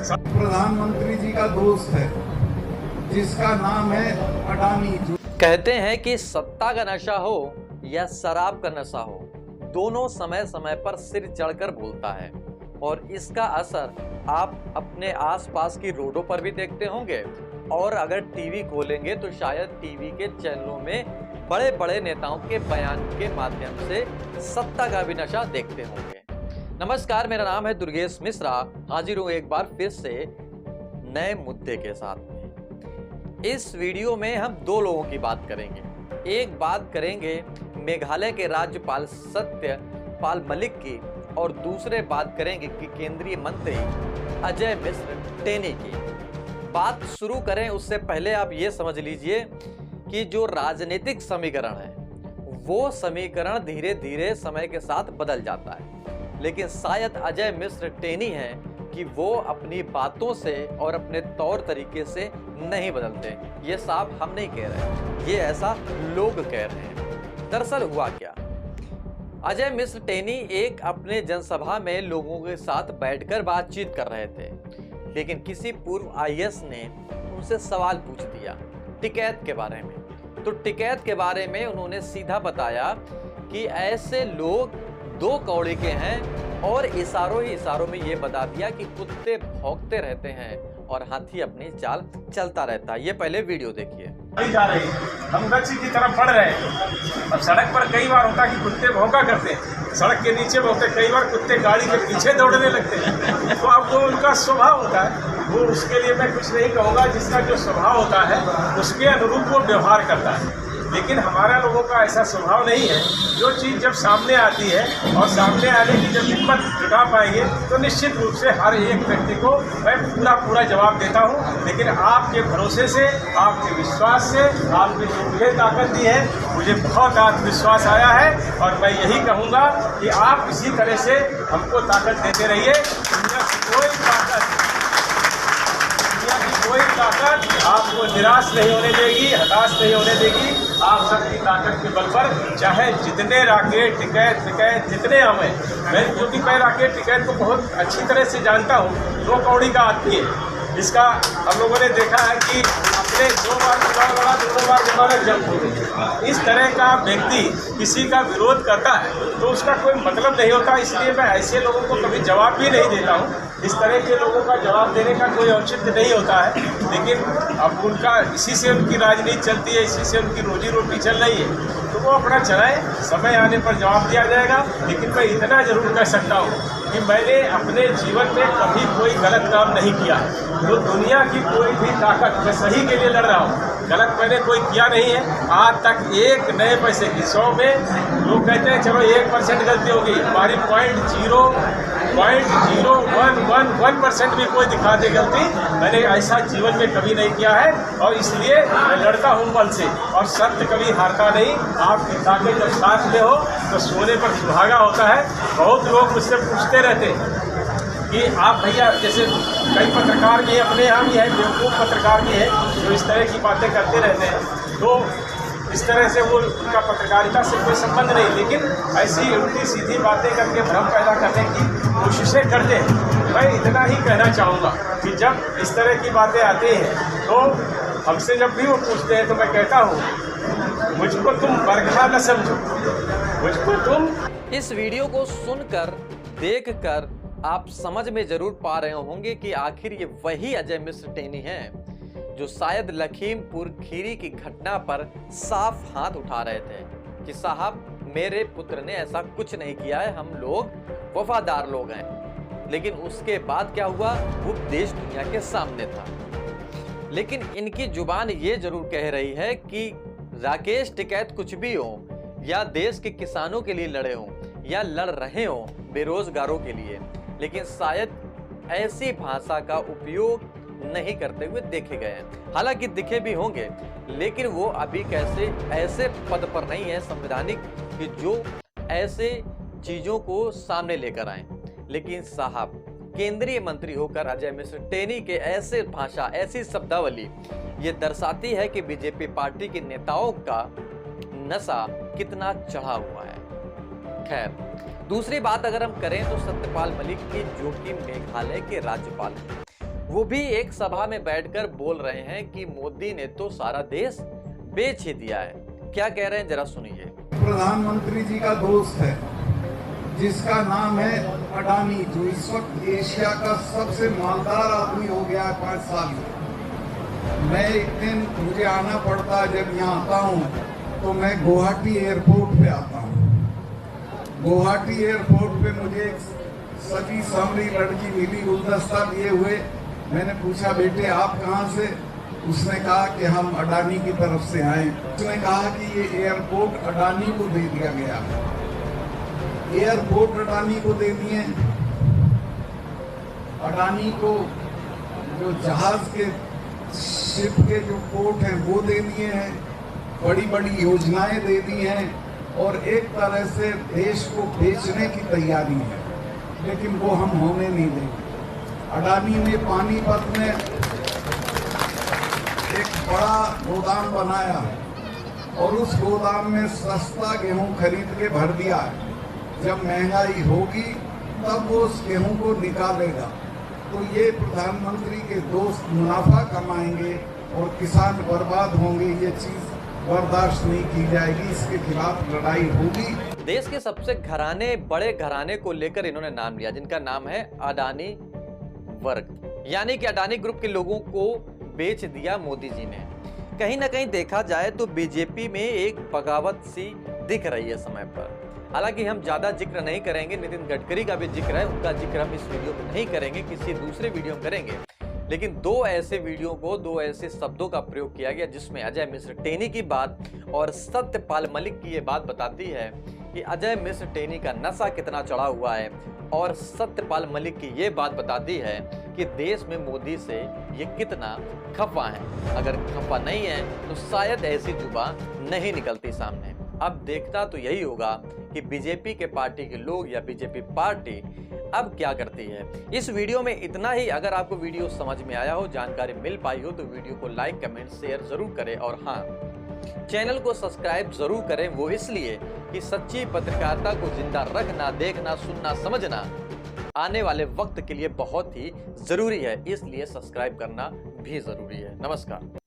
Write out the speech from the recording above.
प्रधानमंत्री जी का दोस्त है जिसका नाम है अडानी। कहते हैं कि सत्ता का नशा हो या शराब का नशा हो, दोनों समय समय पर सिर चढ़कर बोलता है और इसका असर आप अपने आसपास की रोडों पर भी देखते होंगे। और अगर टीवी खोलेंगे तो शायद टीवी के चैनलों में बड़े बड़े नेताओं के बयान के माध्यम से सत्ता का भी नशा देखते होंगे। नमस्कार, मेरा नाम है दुर्गेश मिश्रा। हाजिर हूँ एक बार फिर से नए मुद्दे के साथ में। इस वीडियो में हम दो लोगों की बात करेंगे। एक बात करेंगे मेघालय के राज्यपाल सत्यपाल मलिक की और दूसरे बात करेंगे कि केंद्रीय मंत्री अजय मिश्र टेनी की। बात शुरू करें उससे पहले आप ये समझ लीजिए कि जो राजनीतिक समीकरण है वो समीकरण धीरे धीरे समय के साथ बदल जाता है, लेकिन शायद अजय मिश्र टेनी हैं कि वो अपनी बातों से और अपने तौर तरीके से नहीं बदलते। ये साफ हम नहीं कह रहे, ये ऐसा लोग कह रहे हैं। दरअसल हुआ क्या, अजय मिश्र टेनी एक अपने जनसभा में लोगों के साथ बैठकर बातचीत कर रहे थे, लेकिन किसी पूर्व आईएएस ने उनसे सवाल पूछ दिया टिकैत के बारे में। तो टिकैत के बारे में उन्होंने सीधा बताया कि ऐसे लोग दो कौड़ी के हैं और इशारों ही इशारों में ये बता दिया कि कुत्ते भौंकते रहते हैं और हाथी अपनी चाल चलता रहता है। ये पहले वीडियो देखिए। जा रही हम गच्छी की तरफ बढ़ रहे हैं। अब सड़क पर कई बार होता कि कुत्ते भौंका करते हैं, सड़क के नीचे भौंकते, कई बार कुत्ते गाड़ी के पीछे दौड़ने लगते हैं। तो अब वो उनका स्वभाव होता है, वो उसके लिए मैं कुछ नहीं कहूँगा। जिसका जो स्वभाव होता है उसके अनुरूप वो व्यवहार करता है। लेकिन हमारा लोगों का ऐसा स्वभाव नहीं है। जो चीज़ जब सामने आती है और सामने आने की जब हिम्मत जुटा पाएंगे तो निश्चित रूप से हर एक व्यक्ति को मैं पूरा जवाब देता हूं। लेकिन आपके भरोसे से, आपके विश्वास से, आपने जो मुझे ताकत दी है, मुझे बहुत आत्मविश्वास आया है और मैं यही कहूँगा कि आप इसी तरह से हमको ताकत देते रहिए। कोई ताकत आपको निराश नहीं होने देगी, हताश नहीं होने देगी। आप सबकी ताकत के बल पर चाहे जितने राकेट टिकैत जितने हमें, क्योंकि मैं राकेट टिकैत को बहुत अच्छी तरह से जानता हूँ। दो कौड़ी का आदमी है। इसका हम लोगों ने देखा है कि अपने 2 बार चुनाव लड़ा, 2 बार जमानत जब्त हो गई। इस तरह का व्यक्ति किसी का विरोध करता है तो उसका कोई मतलब नहीं होता। इसलिए मैं ऐसे लोगों को कभी जवाब भी नहीं देता हूँ। इस तरह के लोगों का जवाब देने का कोई औचित्य नहीं होता है। लेकिन अब उनका इसी से उनकी राजनीति चलती है, इसी से उनकी रोजी रोटी चल रही है, तो वो अपना चलाएं, समय आने पर जवाब दिया जाएगा। लेकिन मैं इतना जरूर कह सकता हूँ कि मैंने अपने जीवन में कभी कोई गलत काम नहीं किया। तो दुनिया की कोई भी ताकत, मैं सही के लिए लड़ रहा हूँ, गलत मैंने कोई किया नहीं है। आज तक एक नए पैसे की 100 में लोग कहते हैं चलो 1% गलती होगी, हमारी 0.0111% भी कोई दिखा दे गलती, मैंने ऐसा जीवन में कभी नहीं किया है। और इसलिए मैं लड़ता हूँ बल से, और सत्य कभी हारता नहीं। आपकी ताकत जब साथ में हो तो सोने पर सुहागा होता है। बहुत लोग मुझसे पूछते रहते हैं कि आप भैया, जैसे कई पत्रकार भी अपने यहाँ भी है, बेवकूफ़ पत्रकार भी है जो इस तरह की बातें करते रहते हैं। तो इस तरह से वो उनका पत्रकारिता से कोई संबंध नहीं, लेकिन ऐसी उल्टी सीधी बातें करके भ्रम पैदा करने की कोशिशें करते हैं। मैं इतना ही कहना चाहूँगा कि जब इस तरह की बातें आती हैं तो हमसे जब भी वो पूछते हैं तो मैं कहता हूँ मुझको तुम बरखा न समझो, मुझको तुम। इस वीडियो को सुनकर, देखकर आप समझ में जरूर पा रहे होंगे कि आखिर ये वही अजय मिश्र टेनी हैं जो शायद लखीमपुर खीरी की घटना पर साफ हाथ उठा रहे थे कि साहब मेरे पुत्र ने ऐसा कुछ नहीं किया है, हम लोग वफादार लोग हैं। लेकिन उसके बाद क्या हुआ वो देश दुनिया के सामने था। लेकिन इनकी जुबान ये जरूर कह रही है कि राकेश टिकैत कुछ भी हो, या देश के किसानों के लिए लड़े हों, या लड़ रहे हों बेरोजगारों के लिए, लेकिन शायद ऐसी भाषा का उपयोग नहीं करते हुए देखे गए हैं। हालांकि दिखे भी होंगे, लेकिन वो अभी कैसे ऐसे पद पर नहीं है संवैधानिक कि जो ऐसे चीजों को सामने लेकर आए। लेकिन साहब, केंद्रीय मंत्री होकर अजय मिश्र टेनी के ऐसे भाषा, ऐसी शब्दावली, ये दर्शाती है कि बीजेपी पार्टी के नेताओं का नशा कितना चढ़ा हुआ है। खैर, दूसरी बात अगर हम करें तो सत्यपाल मलिक की, जो कि मेघालय के राज्यपाल हैं, वो भी एक सभा में बैठकर बोल रहे हैं कि मोदी ने तो सारा देश बेच ही दिया है। क्या कह रहे हैं जरा सुनिए। प्रधानमंत्री जी का दोस्त है जिसका नाम है अडानी, जो इस वक्त एशिया का सबसे मालदार आदमी हो गया है 5 साल में। मैं एक दिन मुझे आना पड़ता है, जब यहाँ आता हूँ तो मैं गुवाहाटी एयरपोर्ट पे आता हूँ। गुवाहाटी एयरपोर्ट पे मुझे एक सजी सावरी लड़की मिली, गुलदस्ता लिए हुए। मैंने पूछा, बेटे आप कहाँ से? उसने कहा कि हम अडानी की तरफ से आए। उसने कहा कि ये एयरपोर्ट अडानी को दे दिया गया। एयरपोर्ट अडानी को दे दिए, अडानी को जो जहाज के शिप के जो पोर्ट हैं वो दे दिए हैं, बड़ी बड़ी योजनाएं दे दी हैं और एक तरह से देश को बेचने की तैयारी है, लेकिन वो हम होने नहीं देंगे। अडानी ने पानीपत में एक बड़ा गोदाम बनाया और उस गोदाम में सस्ता गेहूं खरीद के भर दिया है। जब महंगाई होगी तब वो उस गेहूं को निकालेगा। तो ये प्रधानमंत्री के दोस्त मुनाफा कमाएंगे और किसान बर्बाद होंगे, ये चीज बर्दाश्त नहीं की जाएगी। इसके खिलाफ लड़ाई होगी। देश के सबसे बड़े घराने को लेकर इन्होंने नाम लिया, जिनका नाम है अडानी वर्ग, यानी कि अडानी ग्रुप के लोगों को बेच दिया मोदी जी ने। कहीं ना कहीं देखा जाए तो बीजेपी में एक बगावत सी दिख रही है समय पर। हालांकि हम ज्यादा जिक्र नहीं करेंगे, नितिन गडकरी का भी जिक्र है, उनका जिक्र हम इस वीडियो में नहीं करेंगे, किसी दूसरे वीडियो में करेंगे। लेकिन दो ऐसे शब्दों का प्रयोग किया गया जिसमें अजय मिश्र टेनी की बात और सत्यपाल मलिक की ये बात बताती है कि अजय मिश्र टेनी का नशा कितना चढ़ा हुआ है, और सत्यपाल मलिक की ये बात बताती है कि देश में मोदी से ये कितना खफा है। अगर खफा नहीं है तो शायद ऐसी जुबान नहीं निकलती सामने। अब देखना तो यही होगा कि बीजेपी के पार्टी के लोग या बीजेपी पार्टी अब क्या करती है। इस वीडियो में इतना ही। अगर आपको वीडियो समझ में आया हो, जानकारी मिल पाई हो, तो वीडियो को लाइक, कमेंट, शेयर जरूर करें और हाँ, चैनल को सब्सक्राइब जरूर करें। वो इसलिए कि सच्ची पत्रकारिता को जिंदा रखना, देखना, सुनना, समझना आने वाले वक्त के लिए बहुत ही जरूरी है, इसलिए सब्सक्राइब करना भी जरूरी है। नमस्कार।